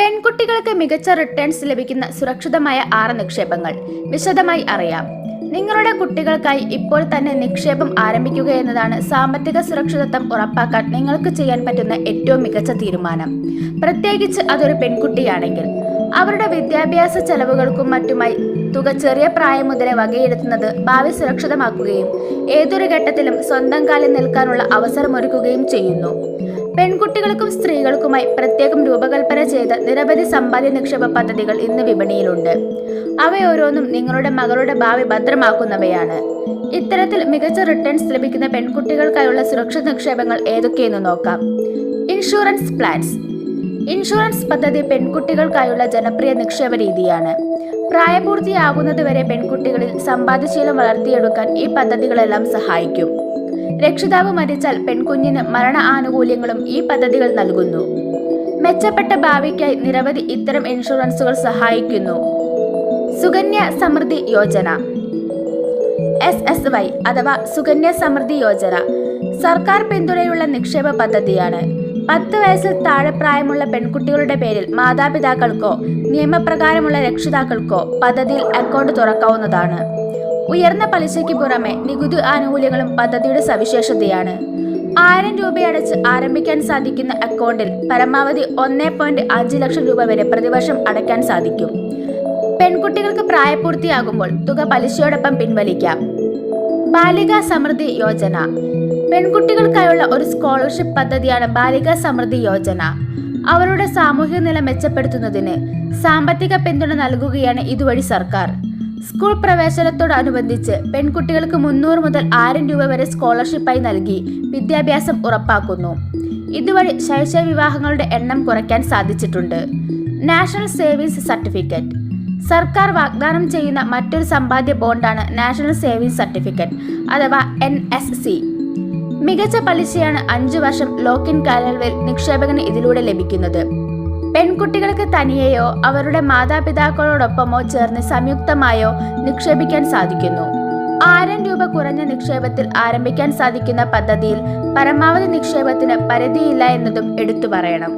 പെൺകുട്ടികൾക്ക് മികച്ച റിട്ടേൺസ് ലഭിക്കുന്ന സുരക്ഷിതമായ 6 നിക്ഷേപങ്ങൾ വിശദമായി അറിയാം. നിങ്ങളുടെ കുട്ടികൾക്കായി ഇപ്പോൾ തന്നെ നിക്ഷേപം ആരംഭിക്കുക എന്നതാണ് സാമ്പത്തിക സുരക്ഷിതത്വം ഉറപ്പാക്കാൻ നിങ്ങൾക്ക് ചെയ്യാൻ പറ്റുന്ന ഏറ്റവും മികച്ച തീരുമാനം. പ്രത്യേകിച്ച് അതൊരു പെൺകുട്ടിയാണെങ്കിൽ. അവരുടെ വിദ്യാഭ്യാസ ചെലവുകൾക്കും മറ്റുമായി തുക ചെറിയ പ്രായം മുതലേ വകയെടുക്കുന്നത് ഭാവി സുരക്ഷിതമാക്കുകയും ഏതൊരു ഘട്ടത്തിലും സ്വന്തം കാലിൽ നിൽക്കാനുള്ള അവസരമൊരുക്കുകയും ചെയ്യുന്നു. പെൺകുട്ടികൾക്കും സ്ത്രീകൾക്കുമായി പ്രത്യേകം രൂപകൽപ്പന ചെയ്ത നിരവധി സമ്പാദ്യ നിക്ഷേപ പദ്ധതികൾ ഇന്ന് വിപണിയിലുണ്ട്. അവയോരോന്നും നിങ്ങളുടെ മകളുടെ ഭാവി ഭദ്രമാക്കുന്നവയാണ്. ഇത്തരത്തിൽ മികച്ച റിട്ടേൺസ് ലഭിക്കുന്ന പെൺകുട്ടികൾക്കായുള്ള സുരക്ഷിത നിക്ഷേപങ്ങൾ ഏതൊക്കെയെന്ന് നോക്കാം. Insurance plans. ഇൻഷുറൻസ് പദ്ധതി പെൺകുട്ടികൾക്കായുള്ള ജനപ്രിയ നിക്ഷേപ രീതിയാണ്. പ്രായപൂർത്തിയാകുന്നതുവരെ പെൺകുട്ടികളിൽ സമ്പാദ്യശീലം വളർത്തിയെടുക്കാൻ ഈ പദ്ധതികളെല്ലാം സഹായിക്കും. രക്ഷിതാവ് മരിച്ചാൽ പെൺകുഞ്ഞിന് മരണ ആനുകൂല്യങ്ങളും ഈ പദ്ധതികൾ നൽകുന്നു. മെച്ചപ്പെട്ട ഭാവിക്കായി നിരവധി ഇത്തരം ഇൻഷുറൻസുകൾ സഹായിക്കുന്നു. സുകന്യ സമൃദ്ധി യോജന SSY അഥവാ സുകന്യ സമൃദ്ധി യോജന സർക്കാർ പിന്തുണയുള്ള നിക്ഷേപ പദ്ധതിയാണ്. 10 വയസ്സിൽ താഴെ പ്രായമുള്ള പെൺകുട്ടികളുടെ പേരിൽ മാതാപിതാക്കൾക്കോ നിയമപ്രകാരമുള്ള രക്ഷിതാക്കൾക്കോ പദ്ധതിയിൽ അക്കൗണ്ട് തുറക്കാവുന്നതാണ്. ഉയർന്ന പലിശയ്ക്ക് പുറമെ നികുതി ആനുകൂല്യങ്ങളും പദ്ധതിയുടെ സവിശേഷതയാണ്. 1000 രൂപയടച്ച് ആരംഭിക്കാൻ സാധിക്കുന്ന അക്കൗണ്ടിൽ പരമാവധി 1.5 ലക്ഷം രൂപ വരെ പ്രതിവർഷം അടയ്ക്കാൻ സാധിക്കും. പെൺകുട്ടികൾക്ക് പ്രായപൂർത്തിയാകുമ്പോൾ തുക പലിശയോടൊപ്പം പിൻവലിക്കാം. ബാലികാ സമൃദ്ധി യോജന പെൺകുട്ടികൾക്കായുള്ള ഒരു സ്കോളർഷിപ്പ് പദ്ധതിയാണ് ബാലികാ സമൃദ്ധി യോജന. അവരുടെ സാമൂഹിക നില മെച്ചപ്പെടുത്തുന്നതിന് സാമ്പത്തിക പിന്തുണ നൽകുകയാണ് ഇതുവഴി സർക്കാർ. സ്കൂൾ പ്രവേശനത്തോടനുബന്ധിച്ച് പെൺകുട്ടികൾക്ക് 300 മുതൽ 1000 രൂപ വരെ സ്കോളർഷിപ്പായി നൽകി വിദ്യാഭ്യാസം ഉറപ്പാക്കുന്നു. ഇതുവഴി ശൈശവ വിവാഹങ്ങളുടെ എണ്ണം കുറയ്ക്കാൻ സാധിച്ചിട്ടുണ്ട്. നാഷണൽ സേവിങ്സ് സർട്ടിഫിക്കറ്റ് സർക്കാർ വാഗ്ദാനം ചെയ്യുന്ന മറ്റൊരു സമ്പാദ്യ ബോണ്ടാണ് നാഷണൽ സേവിങ്സ് സർട്ടിഫിക്കറ്റ് അഥവാ NSC. മികച്ച പലിശയാണ് 5 വർഷം ലോക്ക്-ഇൻ കാലയളവിൽ നിക്ഷേപകന് ഇതിലൂടെ ലഭിക്കുന്നത്. പെൺകുട്ടികൾക്ക് തനിയെയോ അവരുടെ മാതാപിതാക്കളോടൊപ്പമോ ചേർന്ന് സംയുക്തമായോ നിക്ഷേപിക്കാൻ സാധിക്കുന്നു. 1000 രൂപ കുറഞ്ഞ നിക്ഷേപത്തിൽ ആരംഭിക്കാൻ സാധിക്കുന്ന പദ്ധതിയിൽ പരമാവധി നിക്ഷേപത്തിന് പരിധിയില്ല എന്നതും എടുത്തു പറയണം.